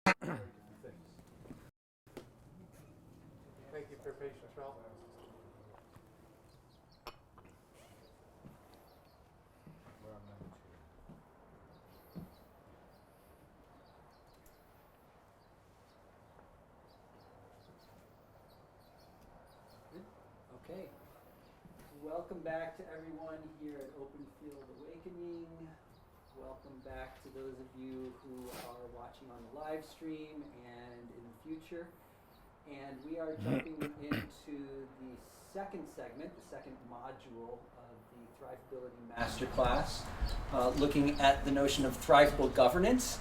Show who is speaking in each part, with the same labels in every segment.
Speaker 1: Thank you for your patience, Ralph.
Speaker 2: Okay. Welcome back to everyone here at Open Field Awakening. Welcome back to those of you who are watching on the live stream and in the future. And we are jumping into the second segment, the second module of the Thrivability Masterclass, looking at the notion of thrivable governance.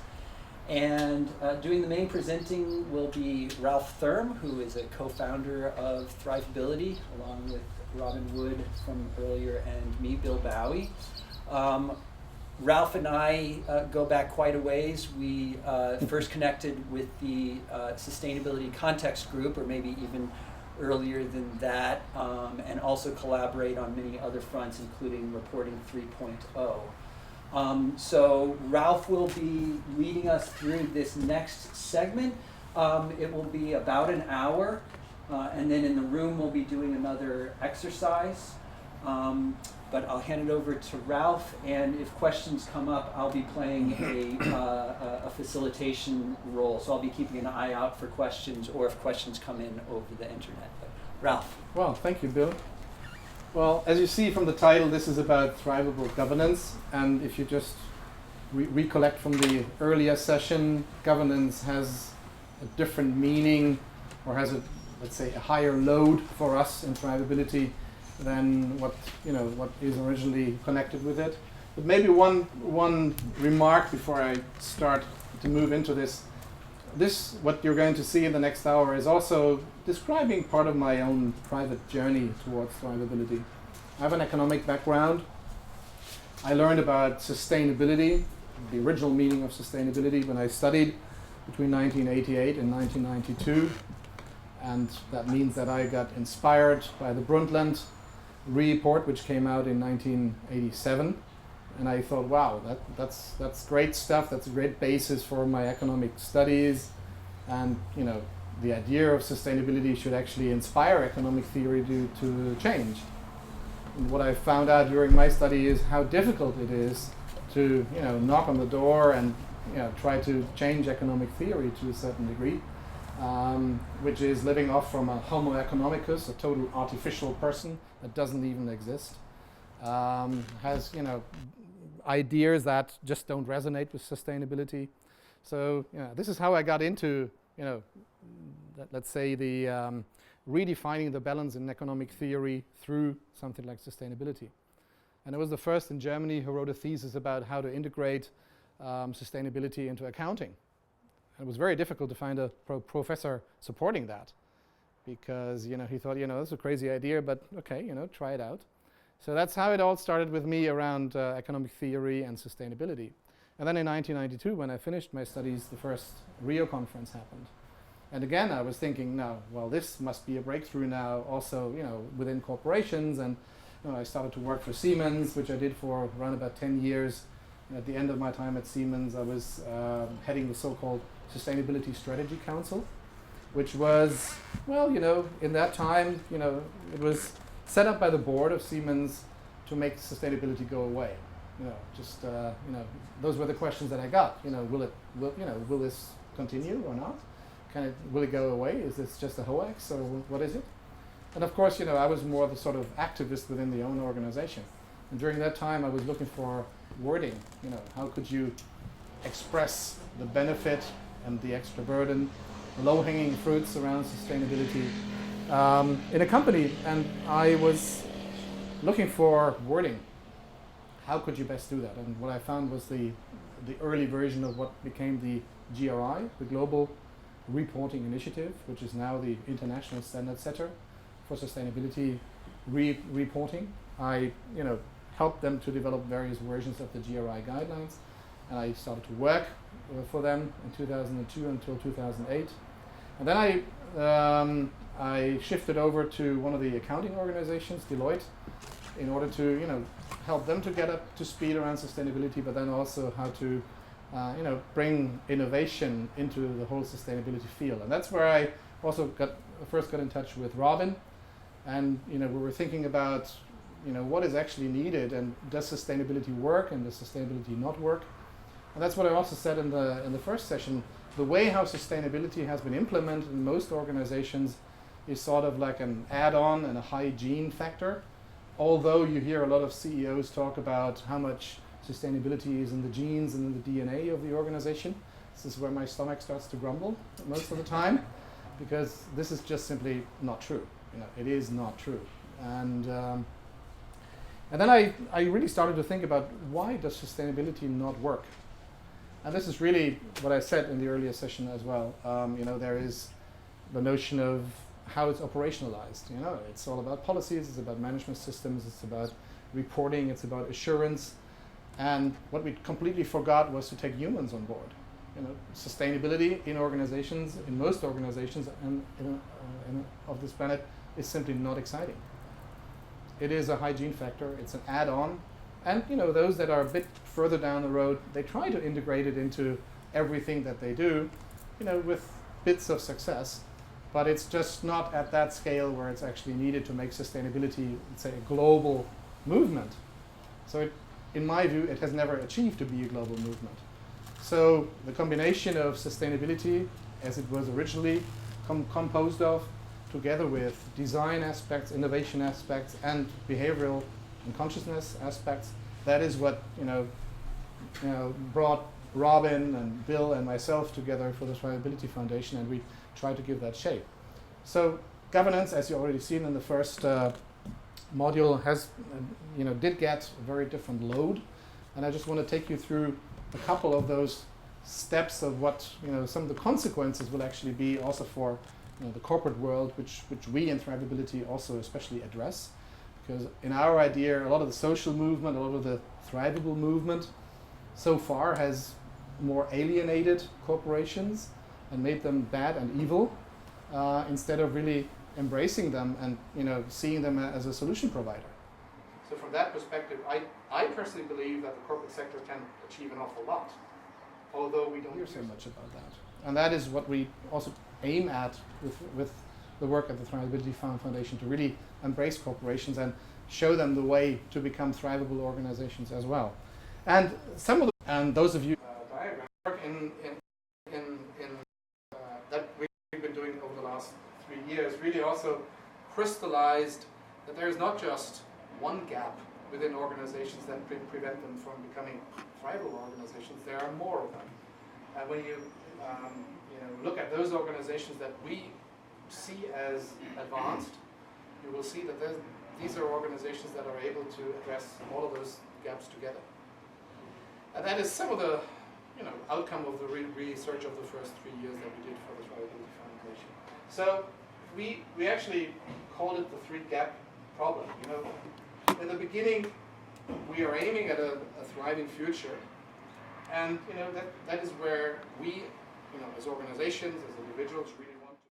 Speaker 2: And doing the main presenting will be Ralph Thurm, who is a co-founder of Thrivability, along with Robin Wood from earlier and me, Bill Bowie. Ralph and I go back quite a ways. We first connected with the Sustainability Context Group, or maybe even earlier than that, and also collaborate on many other fronts, including Reporting 3.0. So Ralph will be leading us through this next segment. It will be about an hour, and then in the room we'll be doing another exercise. But I'll hand it over to Ralph, and if questions come up, I'll be playing a facilitation role. So I'll be keeping an eye out for questions, or if questions come in over the internet. But Ralph.
Speaker 1: Well, thank you, Bill. Well, as you see from the title, this is about thrivable governance. And if you just recollect from the earlier session, governance has a different meaning, or has a, let's say, a higher load for us in thrivability than what is originally connected with it. But maybe one remark before I start to move into this. This, what you're going to see in the next hour, is also describing part of my own private journey towards thrivability. I have an economic background. I learned about sustainability, the original meaning of sustainability, when I studied between 1988 and 1992. And that means that I got inspired by the Brundtland report, which came out in 1987. And I thought, wow, that's great stuff. That's a great basis for my economic studies. And the idea of sustainability should actually inspire economic theory to change. And what I found out during my study is how difficult it is to knock on the door and try to change economic theory to a certain degree, which is living off from a homo economicus, a total artificial person that doesn't even exist, has ideas that just don't resonate with sustainability. So this is how I got into let's say the redefining the balance in economic theory through something like sustainability. And I was the first in Germany who wrote a thesis about how to integrate sustainability into accounting. And it was very difficult to find a professor supporting that, because he thought that's a crazy idea, but okay, try it out. So that's how it all started with me around economic theory and sustainability. And then in 1992, when I finished my studies, the first Rio conference happened. And again, I was thinking, no, well, this must be a breakthrough now, also, within corporations. And I started to work for Siemens, which I did for around about 10 years. And at the end of my time at Siemens, I was heading the so-called Sustainability Strategy Council, which was, well, in that time, it was set up by the board of Siemens to make sustainability go away. Those were the questions that I got. Will this continue or not? Will it go away? Is this just a hoax, or what is it? And of course, I was more the sort of activist within the own organization. And during that time, I was looking for wording. How could you express the benefit and the extra burden, the low-hanging fruits around sustainability in a company? And I was looking for wording. How could you best do that? And what I found was the early version of what became the GRI, the Global Reporting Initiative, which is now the international standard setter for sustainability reporting. I helped them to develop various versions of the GRI guidelines, and I started to work for them in 2002 until 2008. And then I shifted over to one of the accounting organizations, Deloitte, in order to help them to get up to speed around sustainability, but then also how to bring innovation into the whole sustainability field. And that's where I also first got in touch with Robin, and we were thinking about what is actually needed, and does sustainability work, and does sustainability not work. And that's what I also said in the first session. The way how sustainability has been implemented in most organizations is sort of like an add-on and a hygiene factor. Although you hear a lot of CEOs talk about how much sustainability is in the genes and in the DNA of the organization. This is where my stomach starts to grumble most of the time, because this is just simply not true. It is not true. And then I really started to think about, why does sustainability not work? And this is really what I said in the earlier session as well. There is the notion of how it's operationalized. It's all about policies, it's about management systems, it's about reporting, it's about assurance. And what we completely forgot was to take humans on board. Sustainability in organizations, in most organizations of this planet, is simply not exciting. It is a hygiene factor, it's an add-on. And those that are a bit further down the road, they try to integrate it into everything that they do, with bits of success. But it's just not at that scale where it's actually needed to make sustainability, let's say, a global movement. So in my view, it has never achieved to be a global movement. So the combination of sustainability, as it was originally composed of, together with design aspects, innovation aspects, and behavioral and consciousness aspects, that is what brought Robin and Bill and myself together for the Thrivability Foundation, and we tried to give that shape. So governance, as you already seen in the first module, has did get a very different load, and I just want to take you through a couple of those steps of what some of the consequences will actually be also for the corporate world, which we in Thrivability also especially address. Because in our idea, a lot of the social movement, a lot of the Thrivable movement so far has more alienated corporations and made them bad and evil, instead of really embracing them and seeing them as a solution provider. So from that perspective, I personally believe that the corporate sector can achieve an awful lot, although we don't hear so much about that. And that is what we also aim at with the work at the Thrivability Foundation, to really embrace corporations and show them the way to become thrivable organizations as well. And those of you diagram work in that we've been doing over the last 3 years really also crystallized that there is not just one gap within organizations that prevent them from becoming thrivable organizations. There are more of them. And when you look at those organizations that we see as advanced, you will see that these are organizations that are able to address all of those gaps together. And that is some of the outcome of the research of the first 3 years that we did for the Thrivability Foundation. So we actually called it the 3-gap problem. In the beginning, we are aiming at a thriving future, and that is where we, as organizations, as individuals, really want to.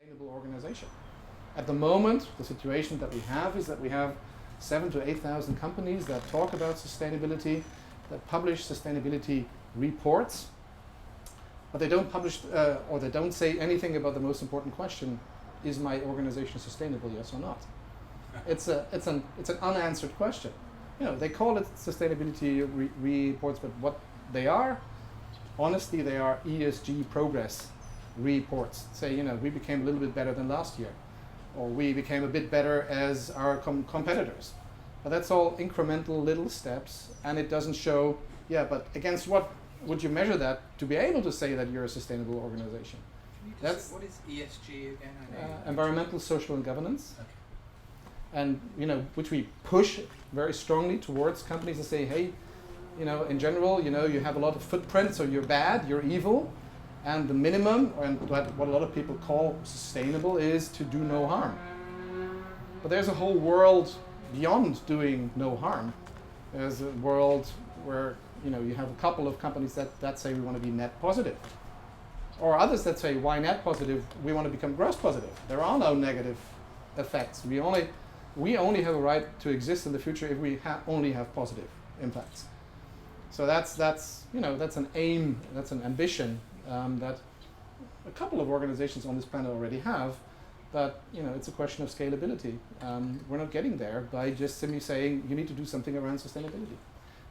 Speaker 1: Sustainable organization. At the moment, the situation that we have is that we have 7,000 to 8,000 companies that talk about sustainability, that publish sustainability reports, but they don't publish or they don't say anything about the most important question: is my organization sustainable, yes or not? It's an unanswered question. They call it sustainability reports, but what they are, honestly, they are ESG progress reports. Say, we became a little bit better than last year, or we became a bit better as our competitors. But that's all incremental little steps, and it doesn't show, yeah, but against what would you measure that to be able to say that you're a sustainable organization? That's
Speaker 3: what is ESG again?
Speaker 1: environmental, social, and governance.
Speaker 3: Okay.
Speaker 1: And which we push very strongly towards companies and say, hey, in general, you have a lot of footprint, so you're bad, you're evil, and the minimum, and what a lot of people call sustainable, is to do no harm. But there's a whole world beyond doing no harm. There's a world where you have a couple of companies that say we want to be net positive, or others that say, why net positive? We want to become gross positive. There are no negative effects. We only have a right to exist in the future if we only have positive impacts. So that's an aim, that's an ambition that a couple of organizations on this planet already have. But it's a question of scalability. We're not getting there by just simply saying you need to do something around sustainability.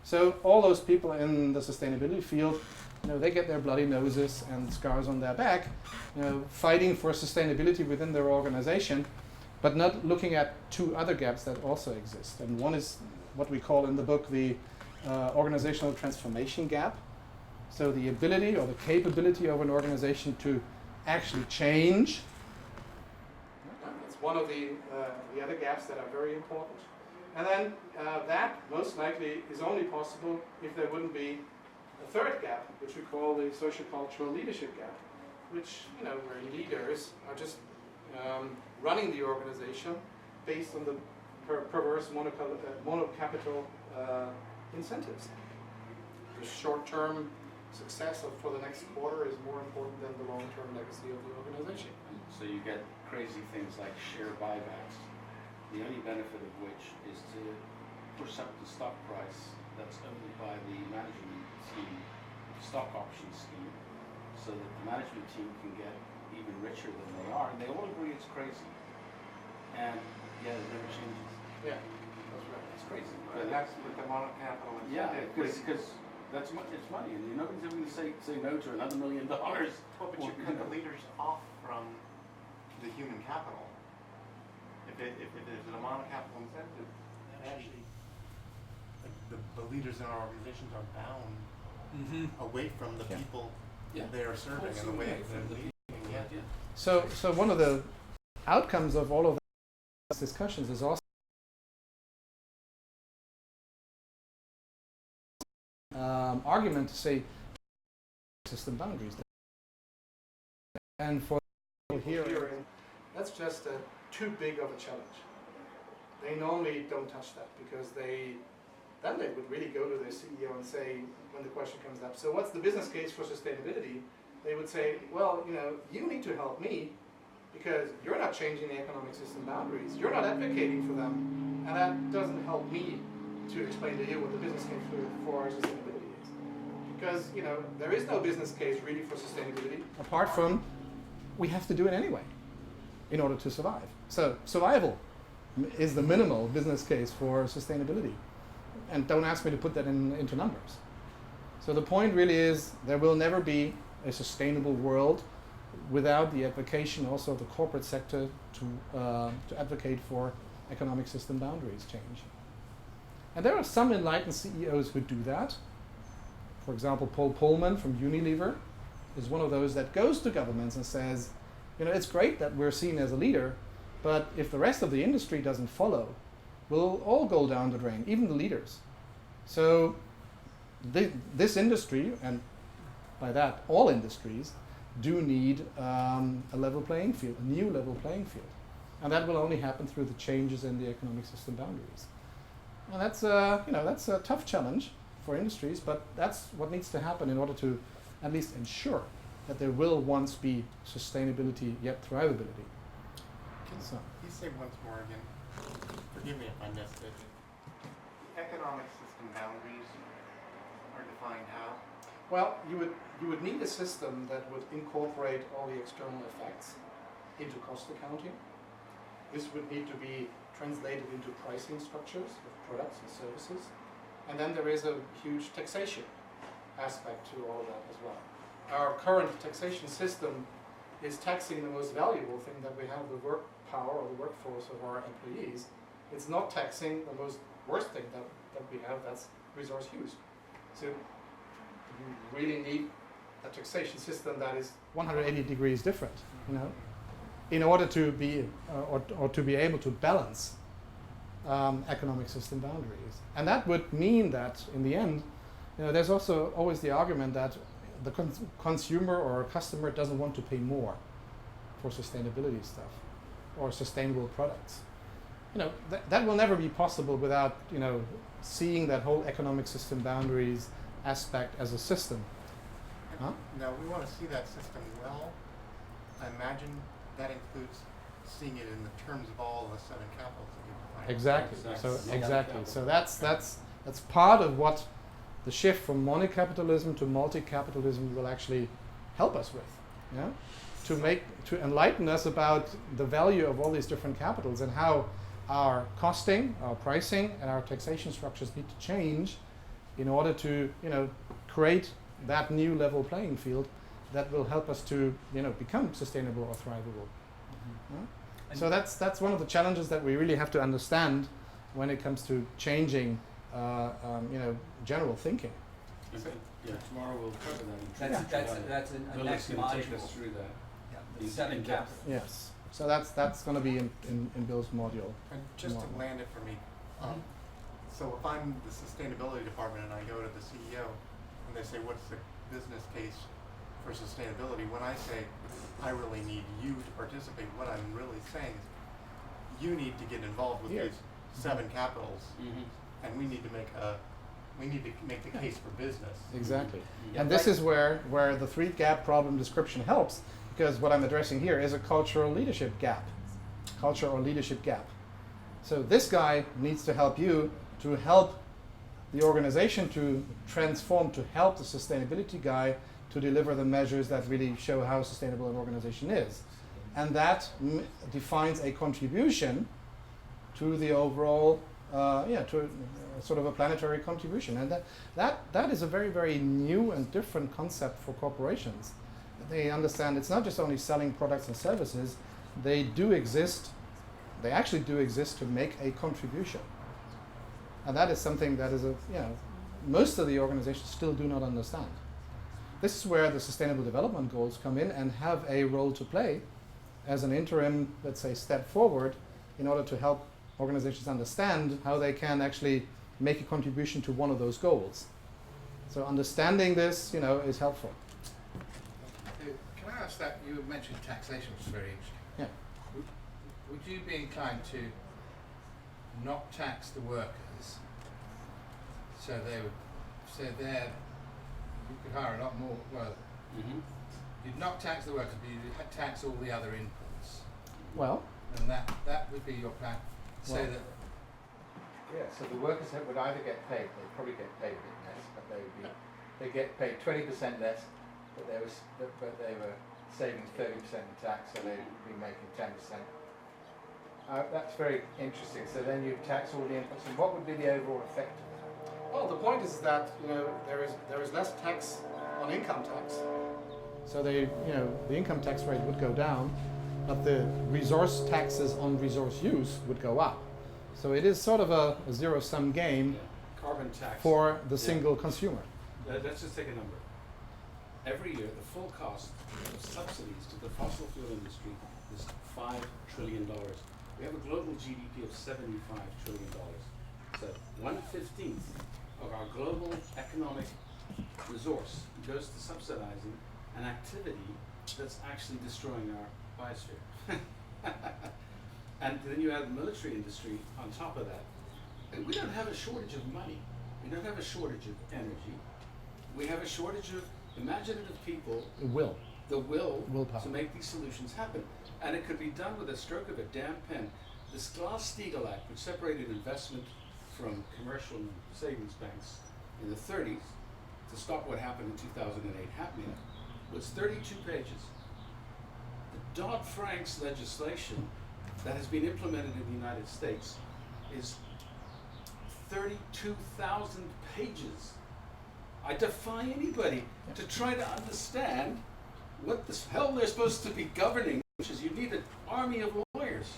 Speaker 1: So all those people in the sustainability field, they get their bloody noses and scars on their back, fighting for sustainability within their organization, but not looking at two other gaps that also exist. And one is what we call in the book the organizational transformation gap. So the ability or the capability of an organization to actually change. That's one of the other gaps that are very important. And then that most likely is only possible if there wouldn't be a third gap, which we call the social-cultural leadership gap, which, where leaders are just running the organization based on the perverse monocapital incentives. The short-term success for the next quarter is more important than the long-term legacy of the organization.
Speaker 4: So you get crazy things like share buybacks, the only benefit of which is to push up the stock price that's owned by the management team, stock option scheme, so that the management team can get even richer than they are. And they all agree it's crazy. And yeah, it never changes.
Speaker 1: Yeah, that's right.
Speaker 4: It's crazy.
Speaker 5: And that's with the monocapital incentive.
Speaker 4: Yeah, because it's money, and nobody's ever going to say no to another $1 million.
Speaker 5: Well, but you cut the leaders off from the human capital. If there's a monocapital incentive, actually, the leaders in our organizations are bound away from the people they are serving and the way they're leading. Yeah.
Speaker 1: So one of the outcomes of all of these discussions is also argument to say system boundaries. And for people here, that's just too big of a challenge. They normally don't touch that because then they would really go to their CEO and say, when the question comes up, so what's the business case for sustainability? They would say, well, you need to help me because you're not changing the economic system boundaries. You're not advocating for them. And that doesn't help me to explain to you what the business case for our sustainability is. Because, there is no business case really for sustainability, apart from we have to do it anyway in order to survive. So survival is the minimal business case for sustainability. And don't ask me to put that into numbers. So the point really is there will never be a sustainable world without the advocation also of the corporate sector to advocate for economic system boundaries change. And there are some enlightened CEOs who do that. For example, Paul Pullman from Unilever is one of those that goes to governments and says, it's great that we're seen as a leader, but if the rest of the industry doesn't follow, we'll all go down the drain, even the leaders. So this industry, and by that all industries, do need a level playing field, a new level playing field. And that will only happen through the changes in the economic system boundaries. And that's a tough challenge for industries, but that's what needs to happen in order to at least ensure that there will once be sustainability yet thrivability.
Speaker 5: Can you say once more again? Forgive me if I missed it. The economic system boundaries are defined how?
Speaker 1: Well, you would need a system that would incorporate all the external effects into cost accounting. This would need to be translated into pricing structures of products and services. And then there is a huge taxation aspect to all of that as well. Our current taxation system is taxing the most valuable thing that we have, the work power or the workforce of our employees. It's not taxing the most worst thing that we have, that's resource use. So you really need a taxation system that is 180 degrees different, you know, in order to be or to be able to balance economic system boundaries. And that would mean that in the end, you know, there's also always the argument that the consumer or customer doesn't want to pay more for sustainability stuff or sustainable products. You know, that will never be possible without, you know, seeing that whole economic system boundaries aspect as a system. Huh?
Speaker 5: Now, we want to see that system well. I imagine that includes seeing it in the terms of all the 7 capitals that you define.
Speaker 1: Exactly.
Speaker 4: Exactly.
Speaker 1: So exactly. So that's part of what the shift from monocapitalism to multi-capitalism will actually help us with. Yeah, to enlighten us about the value of all these different capitals and how our costing, our pricing, and our taxation structures need to change in order to, you know, create that new level playing field that will help us to, you know, become sustainable or thrivable. Yeah? So that's one of the challenges that we really have to understand when it comes to changing, you know, general thinking.
Speaker 4: Okay. Yeah, tomorrow we'll cover that.
Speaker 2: That's a
Speaker 4: Bill is
Speaker 2: next
Speaker 4: gonna take
Speaker 2: module.
Speaker 4: us through that.
Speaker 2: Yeah,
Speaker 4: in
Speaker 2: the 7
Speaker 4: depth.
Speaker 2: capitals.
Speaker 1: Yes. So that's going to be in Bill's module.
Speaker 5: And just to
Speaker 1: Tomorrow.
Speaker 5: land it for me, so if I'm the sustainability department and I go to the CEO and they say, what's the business case for sustainability? When I say, I really need you to participate, what I'm really saying is, you need to get involved with
Speaker 1: Yes.
Speaker 5: these 7 capitals,
Speaker 4: Mm-hmm.
Speaker 5: and we need to make the case for business.
Speaker 1: Exactly.
Speaker 2: Yeah,
Speaker 1: And this
Speaker 2: right.
Speaker 1: is where the 3 gap problem description helps, because what I'm addressing here is a cultural leadership gap. Culture or leadership gap. So this guy needs to help you to help the organization to transform, to help the sustainability guy to deliver the measures that really show how sustainable an organization is. And that defines a contribution to the overall, to sort of a planetary contribution. And that is a very, very new and different concept for corporations. They understand it's not just only selling products and services, they actually do exist to make a contribution. And that is something that is most of the organizations still do not understand. This is where the Sustainable Development Goals come in and have a role to play as an interim, let's say, step forward in order to help organizations understand how they can actually make a contribution to one of those goals. So understanding this, is helpful.
Speaker 3: Can I ask that, you mentioned taxation, which is very interesting.
Speaker 1: Yeah.
Speaker 3: Would you be inclined to not tax the workers, so you could hire a lot more,
Speaker 4: Mm-hmm.
Speaker 3: you'd not tax the workers, but you'd tax all the other inputs,
Speaker 1: Well,
Speaker 3: and that would be your plan, so
Speaker 1: Well-
Speaker 3: that, yeah, so the workers would either get paid, they'd probably get paid a bit less, but they get paid 20% less, but they were saving 30% in tax, so they'd be making 10%. That's very interesting. So then you tax all the inputs, and what would be the overall effect of that?
Speaker 1: well, the point is that there is less tax on income tax. So the income tax rate would go down, but the resource taxes on resource use would go up. So it is sort of a zero-sum game
Speaker 4: Carbon tax.
Speaker 1: for the
Speaker 4: Yeah.
Speaker 1: single consumer.
Speaker 4: Let's just take a number. Every year, the full cost of subsidies to the fossil fuel industry is $5 trillion. We have a global GDP of $75 trillion. So 1/15 of our global economic resource goes to subsidizing an activity that's actually destroying our biosphere. And then you add the military industry on top of that. And we don't have a shortage of money. We don't have a shortage of energy. We have a shortage of imaginative people,
Speaker 1: Will.
Speaker 4: the
Speaker 1: Willpower.
Speaker 4: to make these solutions happen. And it could be done with a stroke of a damn pen. This Glass-Steagall Act, which separated investment from commercial savings banks in the 30s to stop what happened in 2008 happening, was 32 pages. The Dodd-Frank's legislation that has been implemented in the United States is 32,000 pages. I defy anybody to try to understand what the hell they're supposed to be governing, which is you need an army of lawyers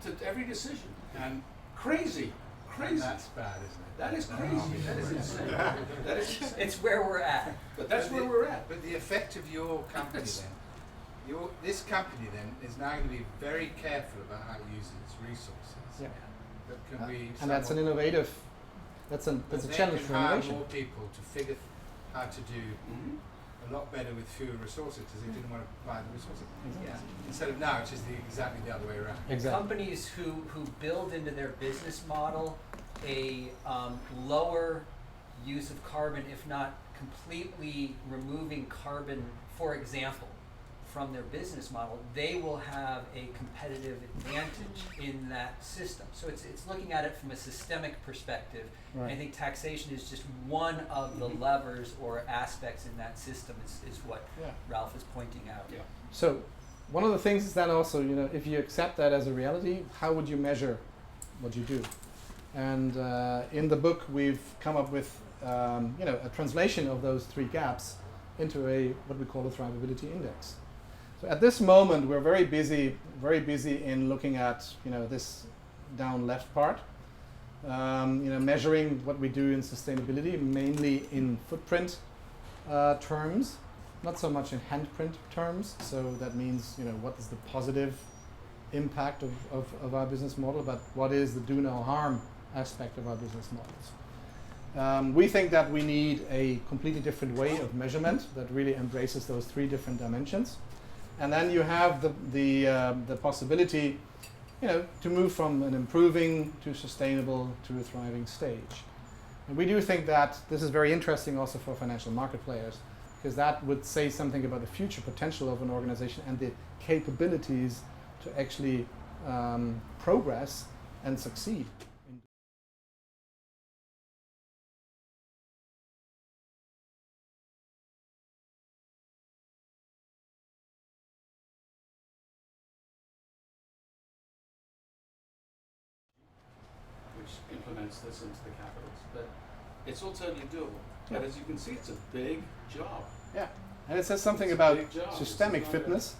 Speaker 4: to every decision. And crazy crazy.
Speaker 3: That's bad, isn't it?
Speaker 4: That is crazy. That is insane. That is,
Speaker 2: It's where we're at.
Speaker 4: but that's where we're at.
Speaker 3: But the effect of your company then, this company then is now going to be very careful about how it uses its resources.
Speaker 1: Yeah.
Speaker 3: That can be
Speaker 1: And that's an
Speaker 3: somewhat-
Speaker 1: innovative. That's a
Speaker 3: and
Speaker 1: challenge
Speaker 3: they
Speaker 1: for
Speaker 3: can hire
Speaker 1: innovation.
Speaker 3: more people to figure how to do
Speaker 4: Mhm.
Speaker 3: a lot better with fewer resources because they didn't want to buy the resources.
Speaker 2: Yeah.
Speaker 3: Instead of now, it's just exactly the other way around.
Speaker 1: Exactly.
Speaker 2: Companies who build into their business model a lower use of carbon, if not completely removing carbon, for example, from their business model, they will have a competitive advantage in that system. So it's looking at it from a systemic perspective.
Speaker 1: Right.
Speaker 2: I think taxation is just one of the levers or aspects in that system is what
Speaker 1: Yeah.
Speaker 2: Ralph is pointing out.
Speaker 4: Yeah.
Speaker 1: So, one of the things is then also, if you accept that as a reality, how would you measure what you do? And in the book, we've come up with, a translation of those three gaps into what we call a thrivability index. So at this moment, we're very busy in looking at, this down left part, measuring what we do in sustainability, mainly in footprint terms, not so much in handprint terms. So that means, what is the positive impact of our business model, but what is the do no harm aspect of our business models. We think that we need a completely different way of measurement that really embraces those three different dimensions. And then you have the possibility, to move from an improving to sustainable to a thriving stage. And we do think that this is very interesting also for financial market players, because that would say something about the future potential of an organization and the capabilities to actually progress and succeed.
Speaker 4: Which implements this into the capitals. But it's all totally doable.
Speaker 1: Yeah.
Speaker 4: But as you can see, it's a big job.
Speaker 1: Yeah, and it says something
Speaker 4: It's a
Speaker 1: about
Speaker 4: big job. It's
Speaker 1: systemic
Speaker 4: not
Speaker 1: fitness.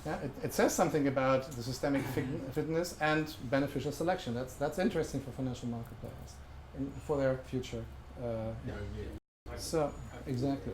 Speaker 1: Yeah, it says something about the systemic fitness and beneficial selection. That's interesting for financial market players for their future. So exactly.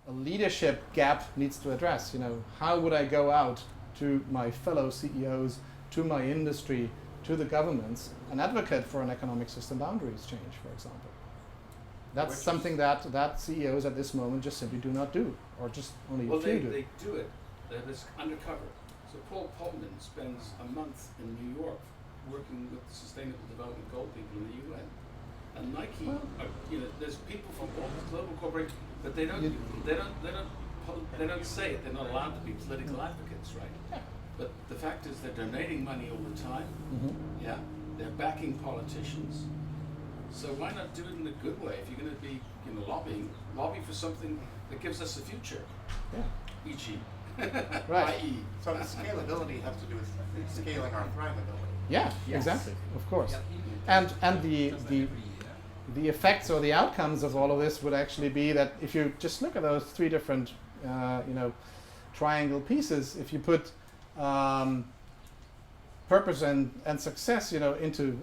Speaker 1: A leadership gap needs to address. How would I go out to my fellow CEOs, to my industry, to the governments, and advocate for an economic system boundaries change, for example? That's something that CEOs at this moment just simply do not do, or just only a few do.
Speaker 4: They do it. It's undercover. So Paul Polman spends a month in New York working with the Sustainable Development Goal people in the UN. And Nike, there's people from all the global corporations, but they don't say it. They're not allowed to be political advocates, right?
Speaker 1: Yeah.
Speaker 4: But the fact is they're donating money all the time.
Speaker 1: Mm-hmm.
Speaker 4: Yeah, they're backing politicians. So why not do it in a good way? If you're going to be, lobby for something that gives us a future.
Speaker 1: Yeah.
Speaker 4: E.g.
Speaker 1: Right.
Speaker 4: I.e.
Speaker 5: So the scalability has to do with scaling our thrivability.
Speaker 1: Yeah,
Speaker 2: Yes.
Speaker 1: exactly, of course.
Speaker 2: Yep.
Speaker 1: And the effects or the outcomes of all of this would actually be that if you just look at those three different, triangle pieces, if you put purpose and success, into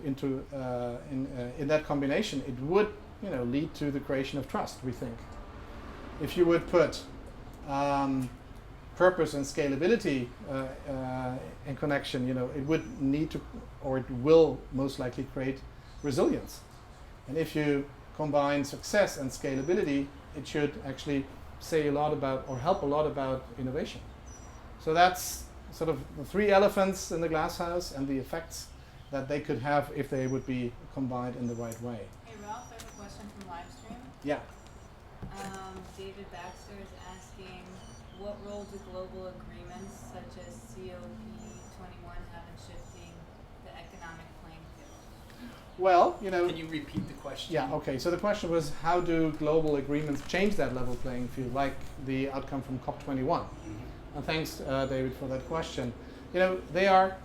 Speaker 1: in that combination, it would, lead to the creation of trust. We think. If you would put purpose and scalability in connection, it would need to, or it will most likely create resilience. And if you combine success and scalability, it should actually say a lot about, or help a lot about innovation. So that's sort of the three elephants in the glass house and the effects that they could have if they would be combined in the right way.
Speaker 6: Hey Ralph, I have a question from live stream.
Speaker 1: Yeah.
Speaker 6: David Baxter is asking, what role do global agreements such as COP21 have in shifting the economic playing field?
Speaker 1: Well,
Speaker 2: Can you repeat the question?
Speaker 1: Yeah, okay. So the question was, how do global agreements change that level playing field, like the outcome from COP21? And thanks, David, for that question. They are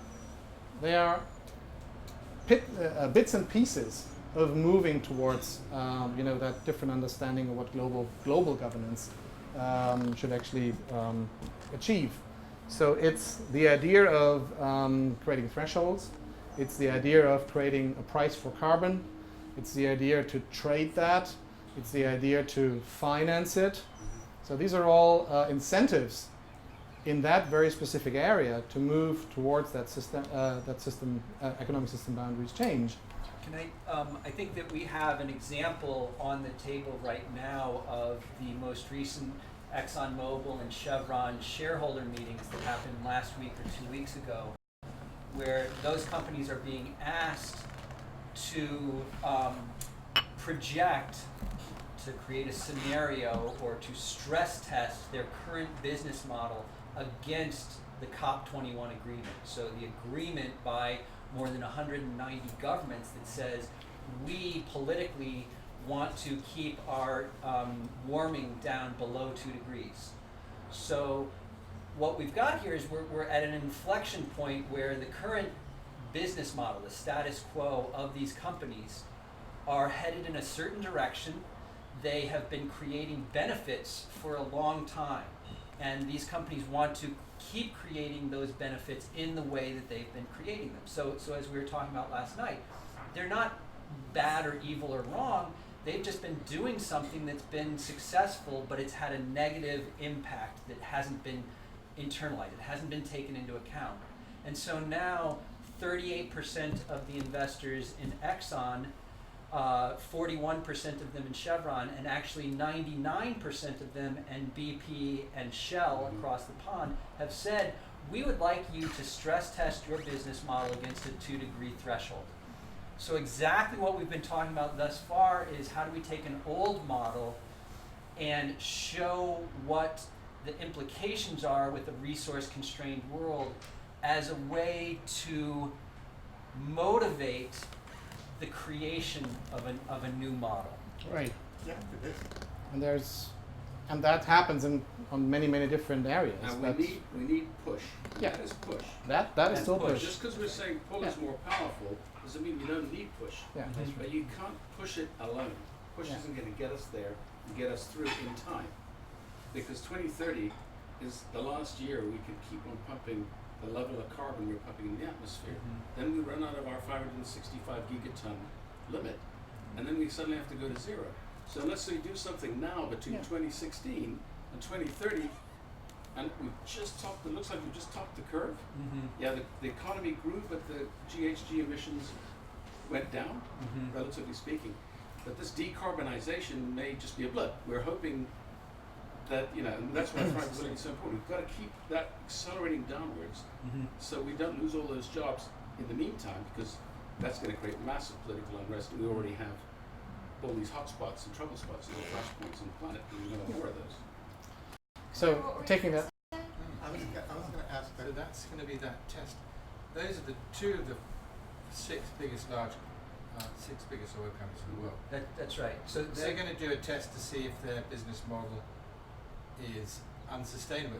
Speaker 1: bits and pieces of moving towards, that different understanding of what global governance should actually achieve. So it's the idea of creating thresholds. It's the idea of creating a price for carbon. It's the idea to trade that. It's the idea to finance it. So these are all incentives in that very specific area to move towards that economic system boundaries change.
Speaker 2: Can I think that we have an example on the table right now of the most recent ExxonMobil and Chevron shareholder meetings that happened last week or 2 weeks ago, where those companies are being asked to project, to create a scenario or to stress test their current business model against the COP21 agreement. So the agreement by more than 190 governments that says we politically want to keep our warming down below 2 degrees. So what we've got here is we're at an inflection point where the current business model, the status quo of these companies, are headed in a certain direction. They have been creating benefits for a long time, and these companies want to keep creating those benefits in the way that they've been creating them. So as we were talking about last night, they're not bad or evil or wrong. They've just been doing something that's been successful, but it's had a negative impact that hasn't been internalized. It hasn't been taken into account. And so now 38% of the investors in Exxon, 41% of them in Chevron, and actually 99% of them in BP and Shell across the pond have said, we would like you to stress test your business model against a 2-degree threshold. So exactly what we've been talking about thus far is how do we take an old model and show what the implications are with a resource-constrained world as a way to motivate the creation of a new model.
Speaker 1: Right.
Speaker 5: Yeah, it is.
Speaker 1: And that happens on many different areas.
Speaker 4: And we need push.
Speaker 1: Yeah.
Speaker 4: That is push.
Speaker 1: That is
Speaker 2: And
Speaker 1: still
Speaker 2: push.
Speaker 1: push.
Speaker 4: Just because we're saying pull is more powerful doesn't mean we don't need push.
Speaker 1: Yeah.
Speaker 4: But you can't push it alone. Push
Speaker 1: Yeah.
Speaker 4: isn't going to get us there and get us through in time. Because 2030 is the last year we can keep on pumping the level of carbon we're pumping in the atmosphere. Then we run out of our 565 gigaton limit, and then we suddenly have to go to zero. So unless we do something now between 2016 and 2030, and we've just topped, it looks like we've just topped the curve. Yeah, the economy grew, but the GHG emissions went down, relatively speaking. But this decarbonization may just be a blip. We're hoping that, and that's why thrivability is so important. We've got to keep that accelerating downwards so we don't lose all those jobs in the meantime, because that's going to create massive political unrest. We already have all these hotspots and trouble spots, little flashpoints on the planet, and we know more of those.
Speaker 1: So taking that.
Speaker 5: I was going to ask
Speaker 7: So
Speaker 5: that?
Speaker 7: that's going to be that test. Those are the two of the six biggest oil companies in the world.
Speaker 2: That's right. So
Speaker 7: They're going to do a test to see if their business model is unsustainable.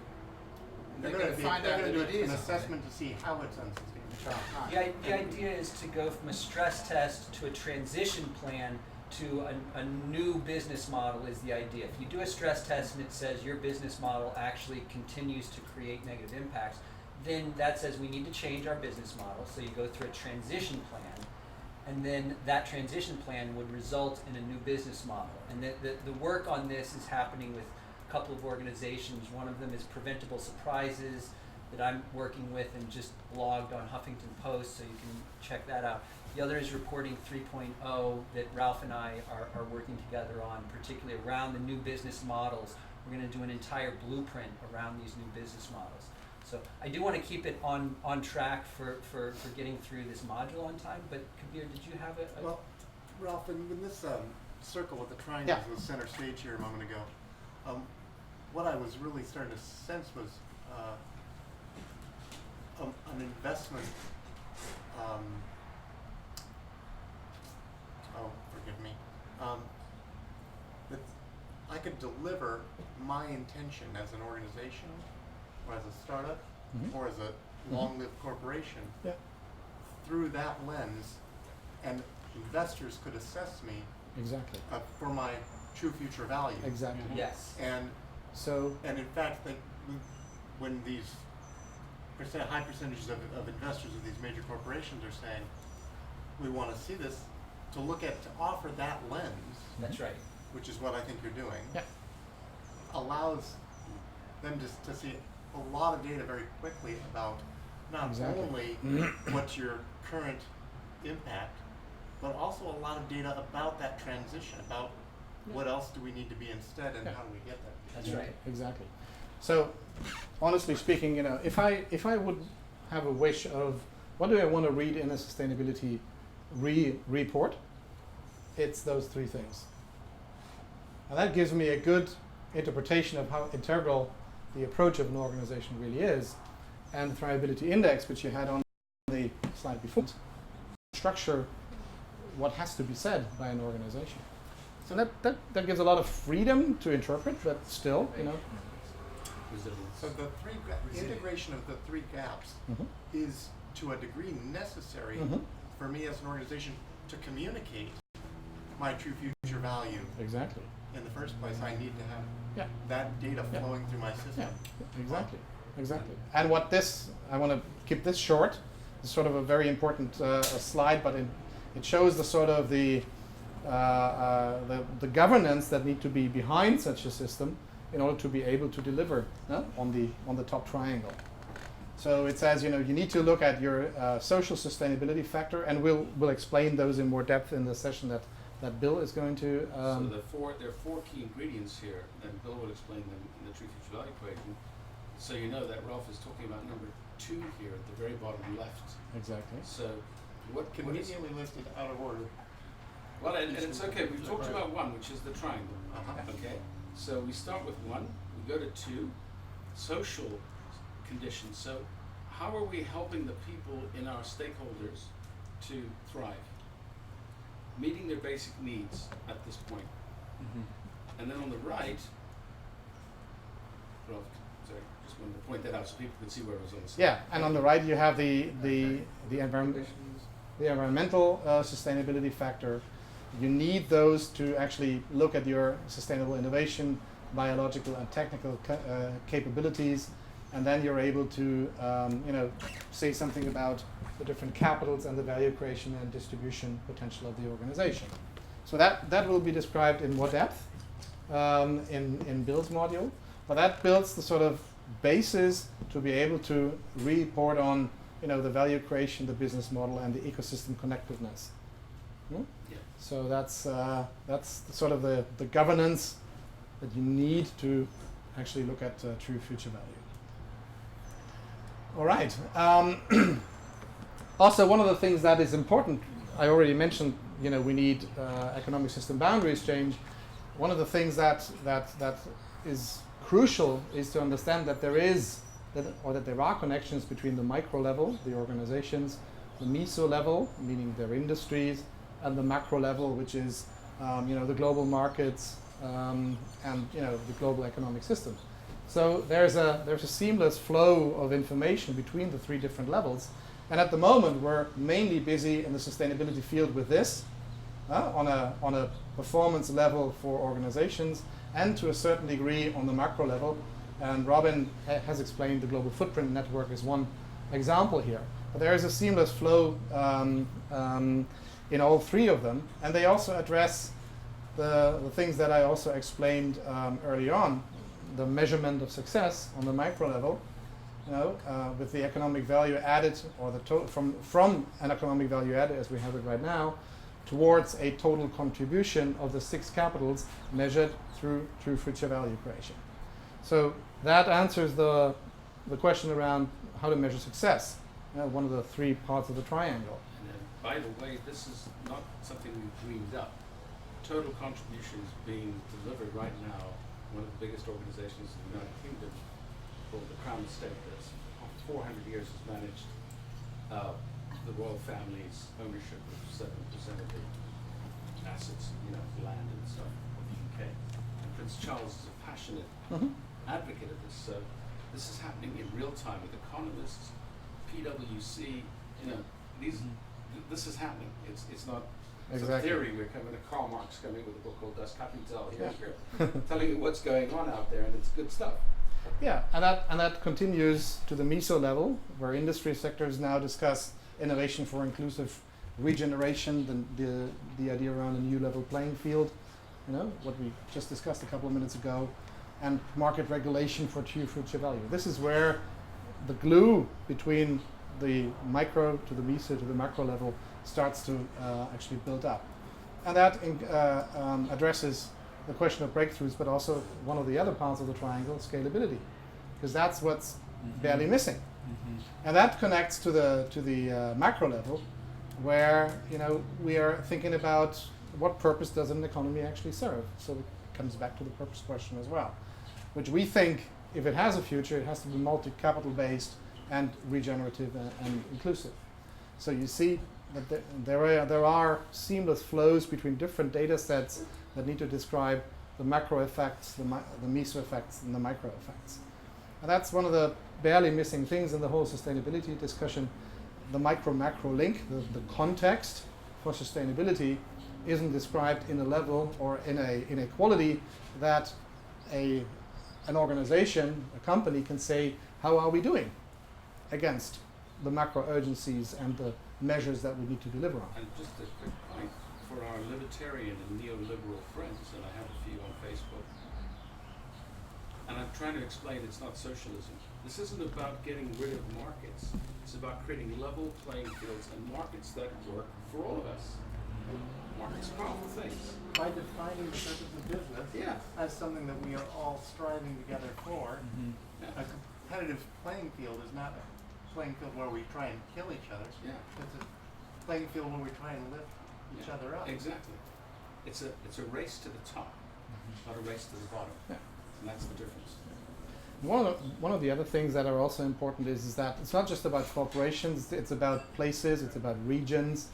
Speaker 7: And they're going to find out that
Speaker 5: do
Speaker 7: it is.
Speaker 5: an
Speaker 7: aren't they?
Speaker 5: assessment to see how it's unsustainable.
Speaker 2: the idea is to go from a stress test to a transition plan to a new business model is the idea. If you do a stress test and it says your business model actually continues to create negative impacts, then that says we need to change our business model. So you go through a transition plan, and then that transition plan would result in a new business model. And the work on this is happening with a couple of organizations. One of them is Preventable Surprises that I'm working with and just blogged on Huffington Post, so you can check that out. The other is Reporting 3.0 that Ralph and I are working together on, particularly around the new business models. We're going to do an entire blueprint around these new business models. So I do want to keep it on track for getting through this module on time, but Kabir, did you have a
Speaker 5: Well, Ralph, in this circle with the triangles was center stage here a moment ago, what I was really starting to sense was an investment, forgive me, that I could deliver my intention as an organization or as a startup or as a long-lived corporation through that lens, and investors could assess me
Speaker 1: Exactly.
Speaker 5: for my true future value.
Speaker 1: Exactly.
Speaker 2: yes?
Speaker 5: And
Speaker 1: So
Speaker 5: in fact, when these high percentages of investors of these major corporations are saying, we want to see this, to offer that lens,
Speaker 2: That's right.
Speaker 5: which is what I think you're doing,
Speaker 1: Yeah.
Speaker 5: allows them to see a lot of data very quickly about not
Speaker 1: Exactly.
Speaker 5: only what's your current impact, but also a lot of data about that transition, about what else do we need to be instead, and how do we get there.
Speaker 2: That's right.
Speaker 1: Exactly. So, honestly speaking, if I would have a wish of what do I want to read in a sustainability report, it's those three things, and that gives me a good interpretation of how integral the approach of an organization really is, and the Thrivability Index, which you had on the slide before, structure what has to be said by an organization. So that gives a lot of freedom to interpret, but still,
Speaker 5: So the integration of the three gaps is to a degree necessary for me as an organization to communicate my true future value.
Speaker 1: Exactly.
Speaker 5: In the first place, I need to have
Speaker 1: Yeah.
Speaker 5: that data flowing through my system.
Speaker 1: Exactly. And what I want to keep this short. It's sort of a very important slide, but it shows the sort of the governance that need to be behind such a system in order to be able to deliver on the top triangle. So it says, you need to look at your social sustainability factor, and we'll explain those in more depth in the session that Bill is going to.
Speaker 4: So there are four key ingredients here, and Bill will explain them in the true future value equation. So you know that Ralph is talking about number 2 here at the very bottom left.
Speaker 1: Exactly.
Speaker 4: So what is
Speaker 5: Conveniently listed out of order.
Speaker 4: well, and it's okay. We've talked about 1, which is the triangle. Okay. So we start with 1. We go to 2, social conditions. So how are we helping the people in our stakeholders to thrive? Meeting their basic needs at this point. And then on the right, Ralph, sorry, just wanted to point that out so people can see where it was on the slide.
Speaker 1: Yeah, and on the right you have the environmental sustainability factor. You need those to actually look at your sustainable innovation, biological and technical capabilities, and then you're able to say something about the different capitals and the value creation and distribution potential of the organization. So that will be described in more depth in Bill's module, but that builds the sort of basis to be able to report on the value creation, the business model, and the ecosystem connectedness. Yeah? So that's sort of the governance that you need to actually look at true future value. All right. Also, one of the things that is important, I already mentioned, we need economic system boundaries change. One of the things that is crucial is to understand that there is that there are connections between the micro level, the organizations, the meso level, meaning their industries, and the macro level, which is the global markets and the global economic system. So there's a seamless flow of information between the three different levels. And at the moment, we're mainly busy in the sustainability field with this, on a performance level for organizations, and to a certain degree on the macro level. And Robin has explained the global footprint network as one example here. But there is a seamless flow in all three of them, and they also address the things that I also explained early on, the measurement of success on the micro level, with the economic value added, or the from an economic value added as we have it right now, towards a total contribution of the 6 capitals measured through future value creation. So that answers the question around how to measure success, one of the 3 parts of the triangle.
Speaker 4: And by the way, this is not something we've dreamed up. Total contributions being delivered right now, one of the biggest organizations in the United Kingdom, called the Crown Estate, that's for 400 years has managed the royal family's ownership of 7% of the assets, land and stuff of the UK. And Prince Charles is a passionate advocate of this. So this is happening in real time with economists, PwC. This is happening. It's not. It's
Speaker 1: Exactly.
Speaker 4: a theory. Karl Marx coming with a book called Das Kapital here, telling you what's going on out there, and it's good stuff.
Speaker 1: Yeah, and that continues to the meso level, where industry sectors now discuss innovation for inclusive regeneration, the idea around a new level playing field, what we just discussed a couple of minutes ago, and market regulation for true future value. This is where the glue between the micro to the meso to the macro level starts to actually build up. And that addresses the question of breakthroughs, but also one of the other parts of the triangle, scalability, because that's what's barely missing. And that connects to the macro level, where we are thinking about what purpose does an economy actually serve. So it comes back to the purpose question as well, which we think, if it has a future, it has to be multi-capital based and regenerative and inclusive. So you see that there are seamless flows between different data sets that need to describe the macro effects, the meso effects, and the micro effects. And that's one of the barely missing things in the whole sustainability discussion. The micro-macro link, the context for sustainability, isn't described in a level or in a quality that an organization, a company, can say, how are we doing against the macro urgencies and the measures that we need to deliver on.
Speaker 4: And just a quick point for our libertarian and neoliberal friends, and I have a few on Facebook, and I'm trying to explain it's not socialism. This isn't about getting rid of markets. It's about creating level playing fields and markets that work for all of us. Markets are powerful things.
Speaker 5: By defining the purpose of business as something that we are all striving together for, a competitive playing field is not a playing field where we try and kill each other.
Speaker 4: Yeah.
Speaker 5: It's a playing field where we try and lift each other up.
Speaker 4: Exactly. It's a race to the top, not a race to the bottom.
Speaker 1: Yeah.
Speaker 4: And that's the difference.
Speaker 1: One of the other things that are also important is that it's not just about corporations, it's about places, it's about regions.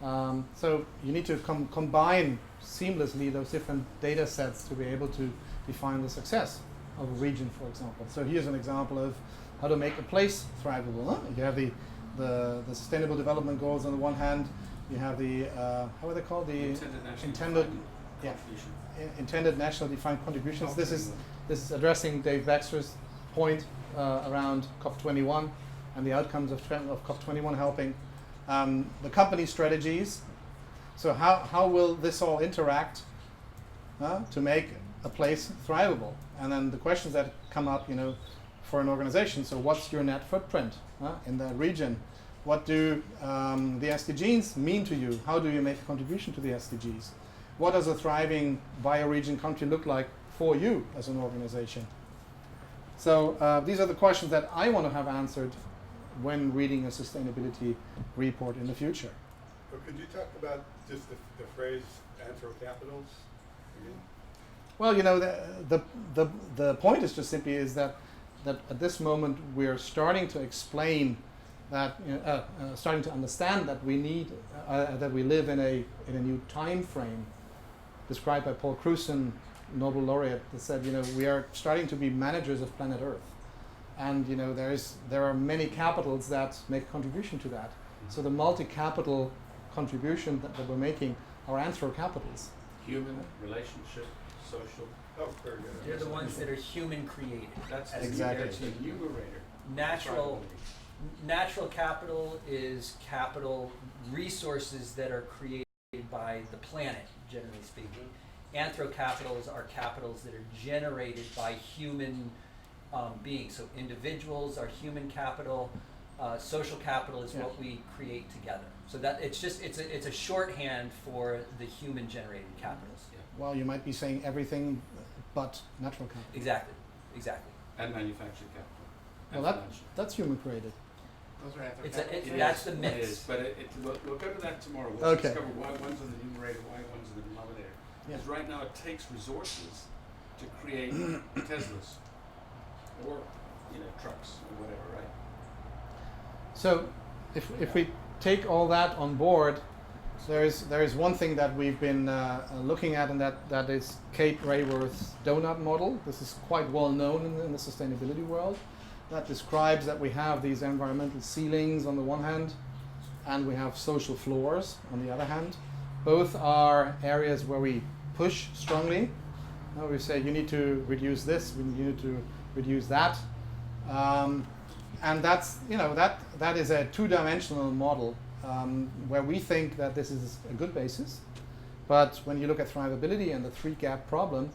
Speaker 1: So you need to combine seamlessly those different data sets to be able to define the success of a region, for example. So here's an example of how to make a place thrivable. You have the Sustainable Development Goals on the one hand. You have the, how are they called? The intended national defined contributions. This is addressing Dave Baxter's point around COP21 and the outcomes of COP21 helping. The company strategies. So how will this all interact to make a place thrivable? And then the questions that come up, for an organization. So what's your net footprint in that region? What do the SDGs mean to you? How do you make a contribution to the SDGs? What does a thriving bioregion country look like for you as an organization? So these are the questions that I want to have answered when reading a sustainability report in the future.
Speaker 8: But could you talk about just the phrase anthro-capitals again?
Speaker 1: Well, the point is just simply is that that at this moment we're starting to explain that, starting to understand that we need, that we live in a new time frame, described by Paul Cruson, Nobel laureate, that said, we are starting to be managers of planet Earth, and there are many capitals that make a contribution to that. So the multi-capital contribution that we're making are anthro-capitals.
Speaker 4: Human, relationship, social.
Speaker 8: Oh, very good.
Speaker 2: They're the ones that are human created.
Speaker 4: That's
Speaker 1: Exactly.
Speaker 4: the numerator.
Speaker 2: Natural capital is capital resources that are created by the planet, generally speaking. Anthro-capitals are capitals that are generated by human beings. So individuals are human capital. Social capital is what we create together. So that it's a shorthand for the human generated capitals.
Speaker 4: Yeah.
Speaker 1: Well, you might be saying everything but natural capital.
Speaker 2: Exactly.
Speaker 4: And manufactured capital.
Speaker 1: Well,
Speaker 4: And financial.
Speaker 5: Those
Speaker 1: that's human created.
Speaker 5: are anthro
Speaker 2: It's
Speaker 5: capitals.
Speaker 2: that's the
Speaker 4: It
Speaker 2: mix.
Speaker 4: is, but we'll go to that tomorrow. We'll
Speaker 1: Okay.
Speaker 4: discover why one's in the numerator, why one's in the denominator.
Speaker 1: Yeah.
Speaker 4: Because right now it takes resources to create Teslas or trucks or whatever, right?
Speaker 1: So if we take all that on board, there is one thing that we've been looking at, and that is Kate Raworth's donut model. This is quite well known in the sustainability world. That describes that we have these environmental ceilings on the one hand, and we have social floors on the other hand. Both are areas where we push strongly. We say you need to reduce this, you need to reduce that. And that's, that is a two-dimensional model where we think that this is a good basis. But when you look at thrivability and the three-gap problem,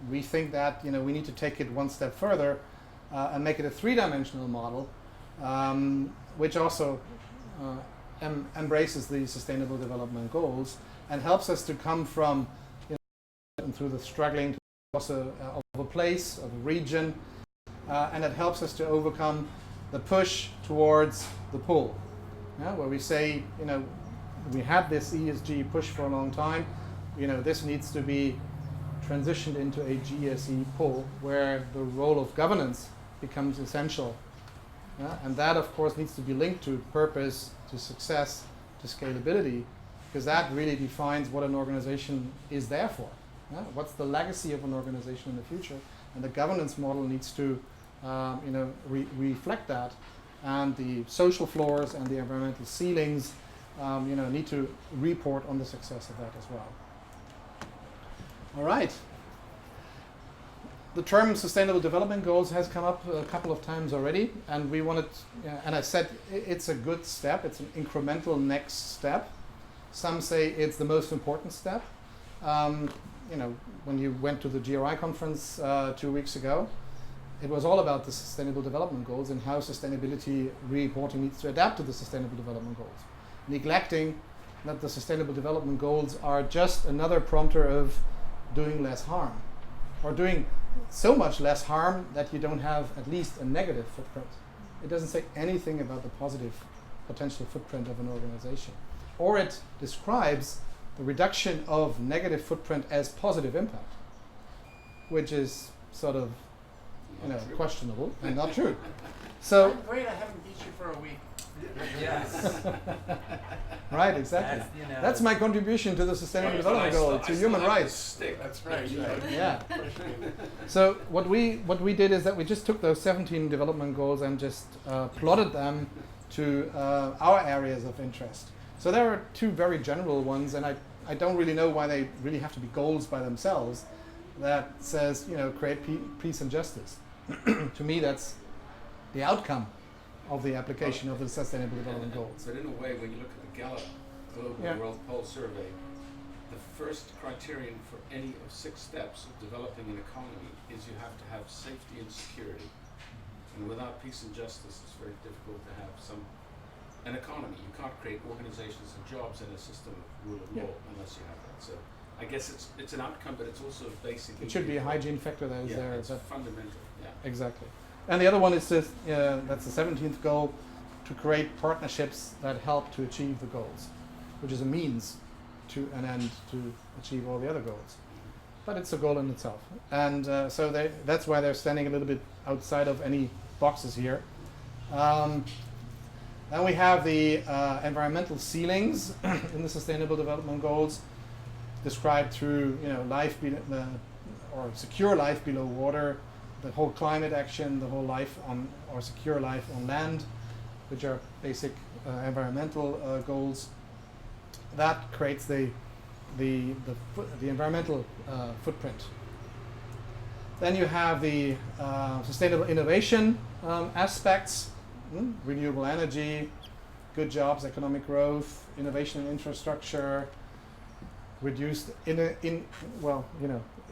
Speaker 1: we think that we need to take it one step further and make it a three-dimensional model, which also embraces the Sustainable Development Goals and helps us to come from through the struggling to also of a place, of a region, and it helps us to overcome the push towards the pull, where we say, we had this ESG push for a long time, this needs to be transitioned into a GSE pull, where the role of governance becomes essential. And that, of course, needs to be linked to purpose, to success, to scalability, because that really defines what an organization is there for. What's the legacy of an organization in the future? And the governance model needs to reflect that, and the social floors and the environmental ceilings need to report on the success of that as well. All right. The term Sustainable Development Goals has come up a couple of times already, and we wanted, and I said it's a good step, it's an incremental next step. Some say it's the most important step. When you went to the GRI conference 2 weeks ago, it was all about the Sustainable Development Goals and how sustainability reporting needs to adapt to the Sustainable Development Goals, neglecting that the Sustainable Development Goals are just another prompter of doing less harm, or doing so much less harm that you don't have at least a negative footprint. It doesn't say anything about the positive potential footprint of an organization. Or it describes the reduction of negative footprint as positive impact, which is sort of questionable and not true. So
Speaker 5: I'm great, I haven't beat you for a week.
Speaker 2: Yes.
Speaker 1: right, exactly. That's my contribution to the Sustainable Development Goal, to human rights.
Speaker 5: That's right.
Speaker 1: Yeah. So what we did is that we just took those 17 development goals and just plotted them to our areas of interest. So there are two very general ones, and I don't really know why they really have to be goals by themselves. That says, create peace and justice. To me, that's the outcome of the application of the Sustainable Development Goals.
Speaker 4: But in a way, when you look at the Gallup Global World Poll Survey, the first criterion for any of 6 steps of developing an economy is you have to have safety and security. And without peace and justice, it's very difficult to have an economy. You can't create organizations and jobs in a system of rule of law unless you have that. So I guess it's an outcome, but it's also basically...
Speaker 1: It should be a hygiene factor that is there.
Speaker 4: It's fundamental,
Speaker 1: Exactly. And the other one is this, that's the 17th goal, to create partnerships that help to achieve the goals, which is a means to an end to achieve all the other goals. but it's a goal in itself. And so that's why they're standing a little bit outside of any boxes here. Then we have the environmental ceilings in the Sustainable Development Goals, described through life or secure life below water, the whole climate action, the whole life on or secure life on land, which are basic environmental goals. That creates the environmental footprint. Then you have the sustainable innovation aspects, renewable energy, good jobs, economic growth, innovation in infrastructure, reduced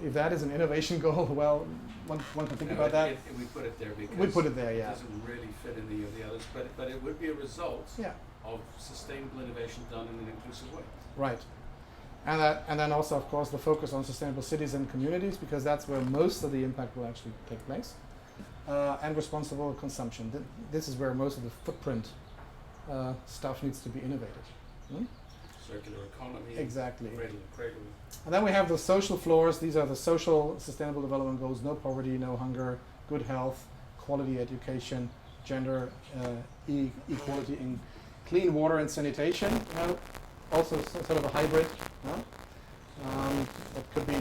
Speaker 1: if that is an innovation goal, well, one can think about that.
Speaker 4: We put it there because
Speaker 1: we put it there,
Speaker 4: it
Speaker 1: yeah.
Speaker 4: doesn't really fit in any of the others, but it would be a result
Speaker 1: Yeah.
Speaker 4: of sustainable innovation done in an inclusive way.
Speaker 1: Right. And then also, of course, the focus on sustainable cities and communities, because that's where most of the impact will actually take place. And responsible consumption. This is where most of the footprint stuff needs to be innovated.
Speaker 4: Circular economy.
Speaker 1: Exactly.
Speaker 4: Cradle to cradle.
Speaker 1: And then we have the social floors. These are the social sustainable development goals: no poverty, no hunger, good health, quality education, gender equality in clean water and sanitation. Also sort of a hybrid. That could be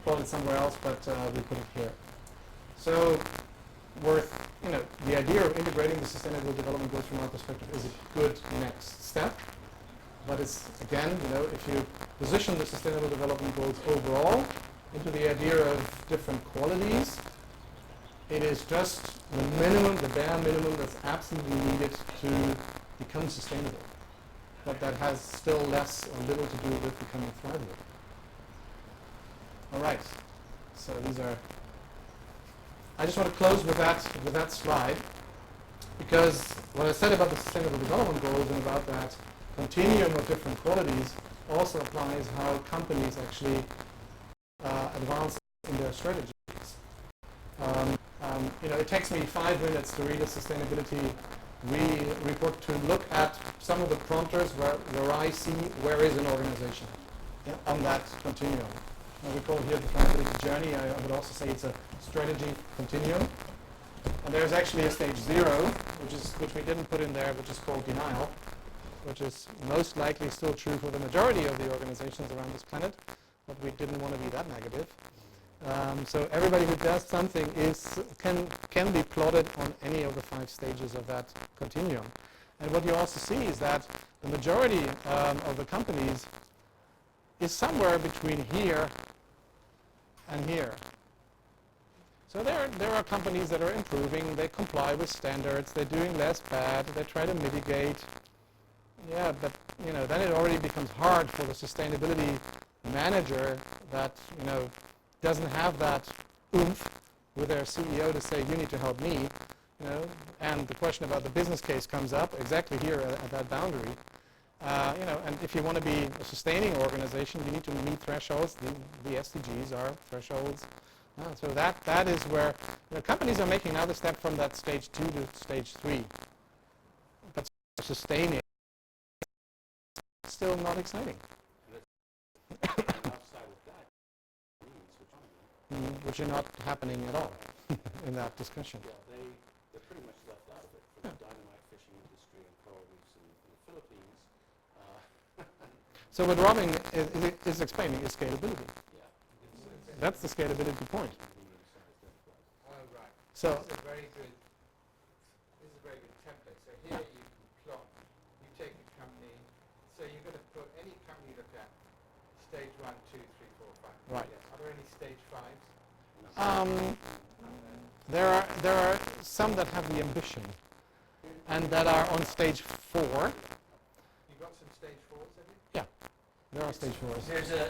Speaker 1: plotted somewhere else, but we put it here. So the idea of integrating the sustainable development goals from our perspective is a good next step. But it's, again, if you position the sustainable development goals overall into the idea of different qualities, it is just the minimum, the bare minimum that's absolutely needed to become sustainable. But that has still less or little to do with becoming thrivable. All right. So these are. I just want to close with that slide, because what I said about the Sustainable Development Goals and about that continuum of different qualities also applies how companies actually advance in their strategies. It takes me 5 minutes to read a sustainability report to look at some of the prompters where I see where is an organization on that continuum. We call it here the sustainability journey. I would also say it's a strategy continuum. And there's actually a stage 0, which we didn't put in there, which is called denial, which is most likely still true for the majority of the organizations around this planet, but we didn't want to be that negative. So everybody who does something can be plotted on any of the 5 stages of that continuum. And what you also see is that the majority of the companies is somewhere between here and here. So there are companies that are improving, they comply with standards, they're doing less bad, they try to mitigate. Yeah, but then it already becomes hard for the sustainability manager that doesn't have that oomph with their CEO to say, you need to help me. And the question about the business case comes up exactly here at that boundary. And if you want to be a sustaining organization, you need to meet thresholds. The SDGs are thresholds. So that is where companies are making now the step from that stage 2 to stage 3. But sustaining still not exciting. Which are not happening at all in that discussion.
Speaker 4: Yeah, they're pretty much left out of it for the dynamite fishing industry and coral reefs in the Philippines.
Speaker 1: So what Robin is explaining is scalability.
Speaker 4: Yeah.
Speaker 1: That's the scalability point.
Speaker 3: Oh, right.
Speaker 1: So
Speaker 3: This is a very good template. So here you plot, you take a company, so you're going to put any company you look at, stage 1, 2, 3, 4, 5.
Speaker 1: Right.
Speaker 3: Yes. Are there any stage 5s?
Speaker 1: There are some that have the ambition and that are on stage 4.
Speaker 3: You got some stage 4s, have you?
Speaker 1: Yeah, there are stage 4s.
Speaker 2: There's a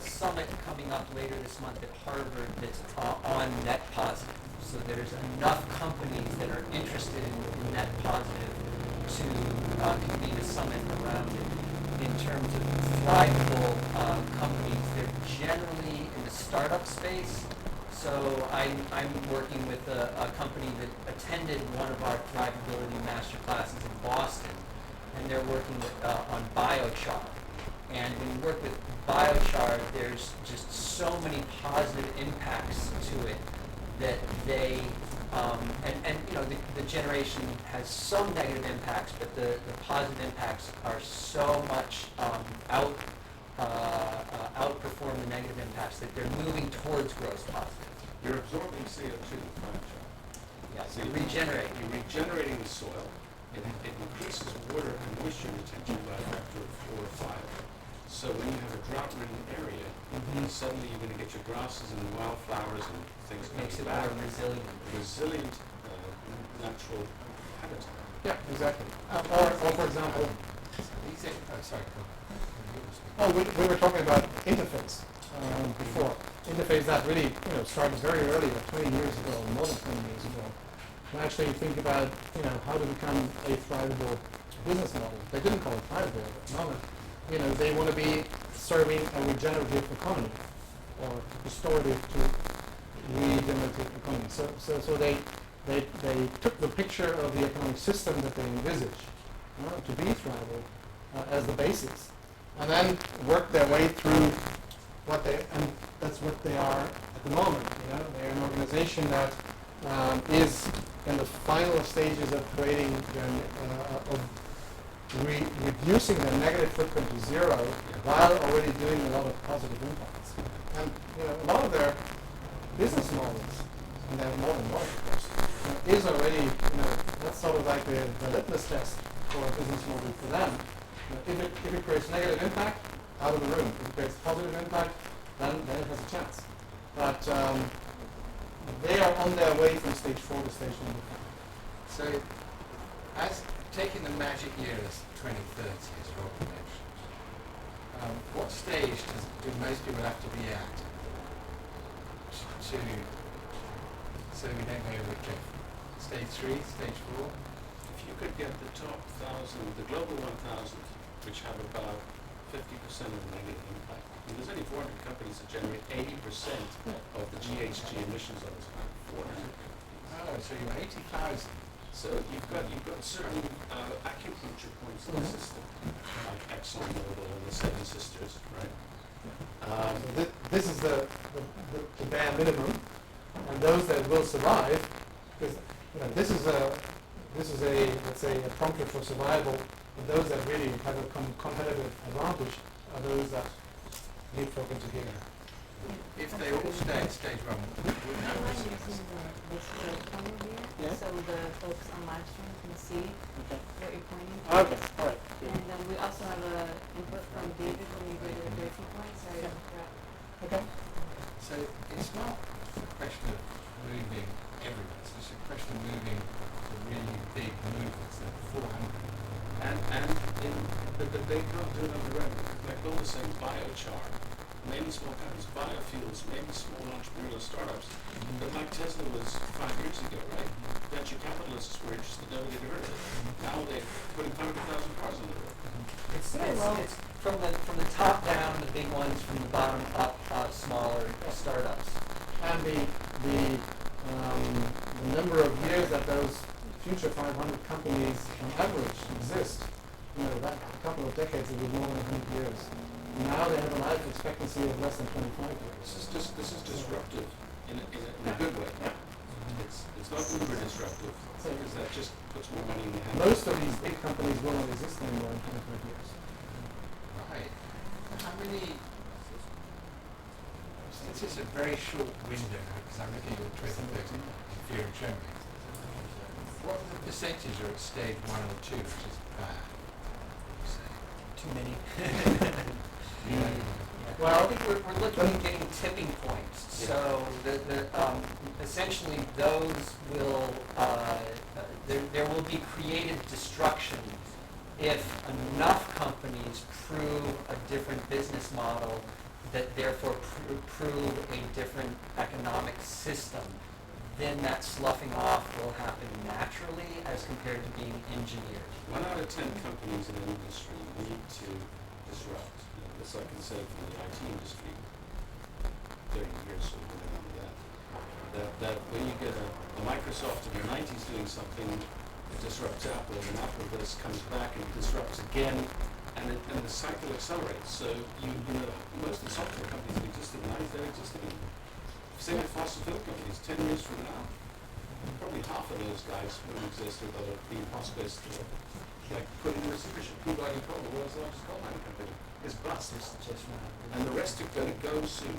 Speaker 2: summit coming up later this month at Harvard that's on net positive. So there's enough companies that are interested in net positive to convene a summit around it. In terms of thrivable companies, they're generally in the startup space. So I'm working with a company that attended one of our thrivability master classes in Boston, and they're working with, on biochar. And when you work with biochar, there's just so many positive impacts to it that they, and you know, the generation has some negative impacts, but the positive impacts are so much outperform the negative impacts that they're moving towards gross positive.
Speaker 4: You're absorbing CO2 with biochar.
Speaker 2: Yeah,
Speaker 4: So
Speaker 2: you regenerate.
Speaker 4: You're regenerating the soil. It increases water and moisture retention by a factor of 4 or 5. So when you have a drought-ridden area, suddenly you're going to get your grasses and wildflowers and things
Speaker 2: Makes it
Speaker 4: coming back.
Speaker 2: more resilient.
Speaker 4: Natural habitat.
Speaker 1: Yeah, exactly. Or for example,
Speaker 7: Sorry, go on.
Speaker 1: oh, we were talking about interface before. Interface that really started very early, like 20 years ago, more than 20 years ago. And actually think about how to become a thrivable business model. They didn't call it thrivable at the moment. They want to be serving a regenerative economy or restorative to regenerative economy. So they took the picture of the economic system that they envisage to be thrivable as the basis, and then worked their way through and that's what they are at the moment. They're an organization that is in the final stages of creating reducing their negative footprint to zero while already doing a lot of positive impacts. And a lot of their business models, and they have more than one, of course, is already, that's sort of like the litmus test for a business model for them. If it creates negative impact, out of the room. If it creates positive impact, then it has a chance. But they are on their way from stage 4 to stage 1.
Speaker 7: So, as taking the magic year as 2030, as Robin mentioned, what stage do most people have to be at so we don't go over cliff? Stage 3, stage 4?
Speaker 4: If you could get the top 1,000, the global 1,000, which have about 50% of the negative impact. I mean, there's only 400 companies that generate 80% of the GHG emissions on this planet. 400.
Speaker 7: Oh, so you're 80,000.
Speaker 4: So you've got certain acupuncture points in the system, like ExxonMobil and the Seven Sisters, right?
Speaker 1: This is the bare minimum, and those that will survive, because this is a let's say a prompter for survival. And those that really have a competitive advantage are those that leapfrog into here.
Speaker 7: If they all stay at stage 1, would
Speaker 6: I'm
Speaker 7: have
Speaker 6: using this little pointer here,
Speaker 1: Yeah.
Speaker 6: so the folks on live stream can see what you're pointing to.
Speaker 1: Okay, all right.
Speaker 6: And then we also have an input from David when you go to the 13 points. Sorry to interrupt.
Speaker 1: Okay.
Speaker 7: So it's not a question of moving everywhere, it's just a question of moving to really big movements, like 400.
Speaker 4: But they can't do it on their own. Like Bill was saying, biochar, maybe small companies, biofuels, maybe small entrepreneurial startups. But like Tesla was 5 years ago, right? Venture capitalists were interested, nobody had heard of it. Now they're putting 100,000 cars on the road.
Speaker 2: It's from the top down, the big ones, from the bottom up, smaller startups.
Speaker 1: And the number of years that those future 500 companies on average exist, that a couple of decades, it would more than 100 years. Now they have a life expectancy of less than 25 years.
Speaker 4: This is disruptive in a good way. It's not uber disruptive, because that just puts more money in the hands.
Speaker 1: Most of these big companies will not exist anymore in 25 years.
Speaker 7: Right. How many, since it's a very short window, because I'm looking at your 2030 fear and trembling, what percentage are at stage 1 or 2, which is bad?
Speaker 2: Too many.
Speaker 1: Well,
Speaker 2: I think we're looking at getting tipping points. So essentially those will there will be creative destruction if enough companies prove a different business model that therefore prove a different economic system. Then that sloughing off will happen naturally as compared to being engineered.
Speaker 4: 1 out of 10 companies in an industry need to disrupt. This I can say from the IT industry, 30 years or whatever on that when you get a Microsoft in the 90s doing something that disrupts Apple, and Apple comes back and disrupts again, and and the cycle accelerates. So most of the software companies that existed in the 90s don't exist anymore. Same with fossil fuel companies. 10 years from now, probably half of those guys won't exist, or they'll be hospice to like putting in sufficient Peabody Coal, the world's largest coal mining company, is bust. And the rest are going to go soon.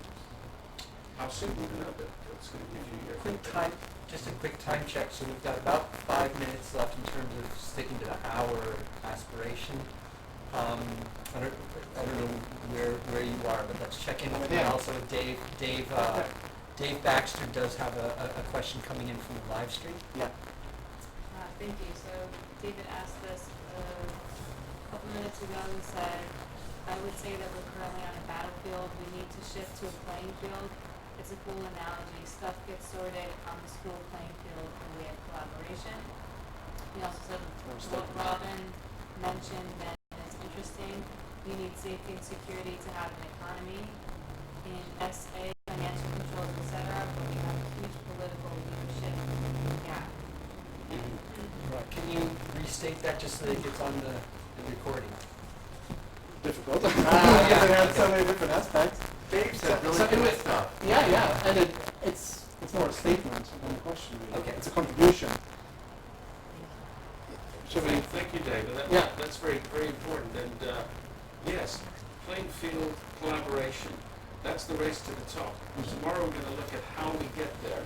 Speaker 4: How soon? We don't know, but it's going to give you a
Speaker 2: Just a quick time check. So we've got about 5 minutes left in terms of sticking to the hour aspiration. I don't know where you are, but let's check in with also with Dave. Dave Baxter does have a question coming in from the live stream.
Speaker 1: Yeah.
Speaker 6: Thank you. So David asked us a couple minutes ago. He said, I would say that we're currently on a battlefield. We need to shift to a playing field. It's a cool analogy. Stuff gets sorted on the school playing field and we have collaboration. He also said what Robin mentioned that is interesting. We need safety and security to have an economy. In SA, financial controls, etc., but we have a huge political leadership gap.
Speaker 2: Right. Can you restate that just so that it gets on the recording?
Speaker 1: Difficult. Because it has so many different aspects.
Speaker 7: Dave said really
Speaker 1: So
Speaker 7: good
Speaker 1: anyway,
Speaker 7: stuff.
Speaker 1: Yeah, and it's more a statement than a question. Really.
Speaker 2: Okay.
Speaker 1: It's a contribution. Should we?
Speaker 4: Thank you, David. That's very, very important. And yes, playing field collaboration. That's the race to the top. Tomorrow we're going to look at how we get there,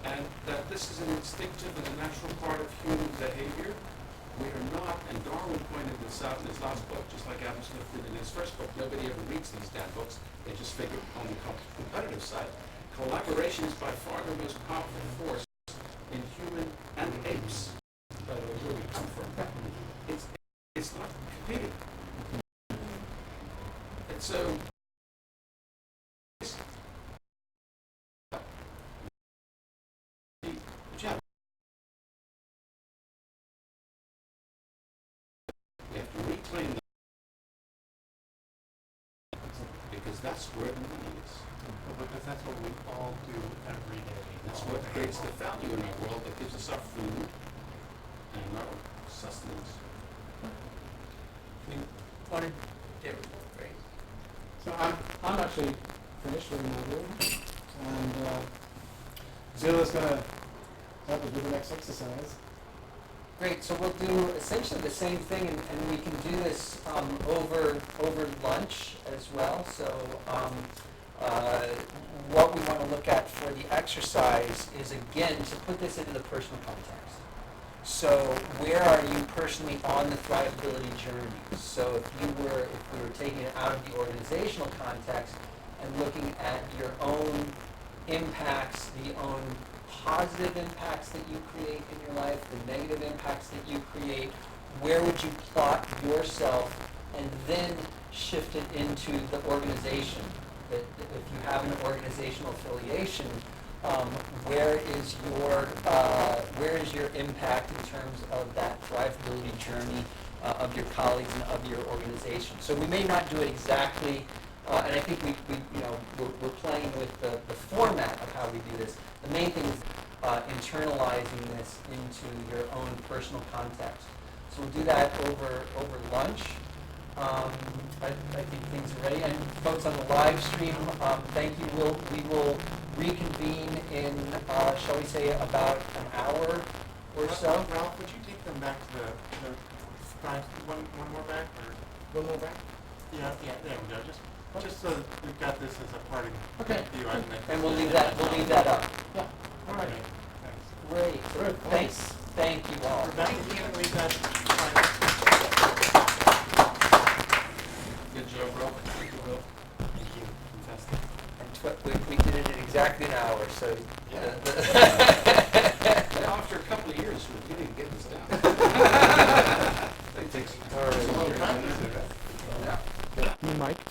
Speaker 4: and that this is an instinctive and a natural part of human behavior. We are not, and Darwin pointed this out in his last book, just like Adam Smith did in his first book. Nobody ever reads these damn books. They just figure on the competitive side. Collaboration is by far the most powerful force in human and apes. By the way, where we come from. It's not competing. And so we have to reclaim that because that's where the money is.
Speaker 5: Because that's what we all do every day.
Speaker 4: That's what creates the value in our world that gives us our food and our sustenance.
Speaker 2: Great.
Speaker 1: So I'm actually finished with my room, and Zilla's gonna help us with the next exercise.
Speaker 2: Great. So we'll do essentially the same thing, and we can do this over lunch as well. So what we want to look at for the exercise is, again, to put this into the personal context. So where are you personally on the thrivability journey? So if we were taking it out of the organizational context and looking at your own impacts, the own positive impacts that you create in your life, the negative impacts that you create, where would you plot yourself and then shift it into the organization? That if you have an organizational affiliation, where is your impact in terms of that thrivability journey of your colleagues and of your organization? So we may not do it exactly, and I think we're playing with the format of how we do this. The main thing is internalizing this into your own personal context. So we'll do that over lunch. I think things are ready. And folks on the live stream, thank you. We will reconvene in, shall we say, about an hour or so.
Speaker 5: Ralph, would you take them back to the five, one more back? Or?
Speaker 1: One more back?
Speaker 5: Yeah, there we go. Just so that we've got this as a parting view.
Speaker 2: And we'll leave that up.
Speaker 1: Yeah.
Speaker 5: All right. Thanks.
Speaker 2: Great. Thanks. Thank you all.
Speaker 5: Rebecca, you can leave that.
Speaker 4: Good job, Rob. Thank you, Will.
Speaker 5: Thank you. Fantastic.
Speaker 2: And we did it in exactly an hour, so...
Speaker 4: Yeah. After a couple of years, we didn't get this down. It takes
Speaker 5: All right.
Speaker 4: a long time.
Speaker 1: You mic'd?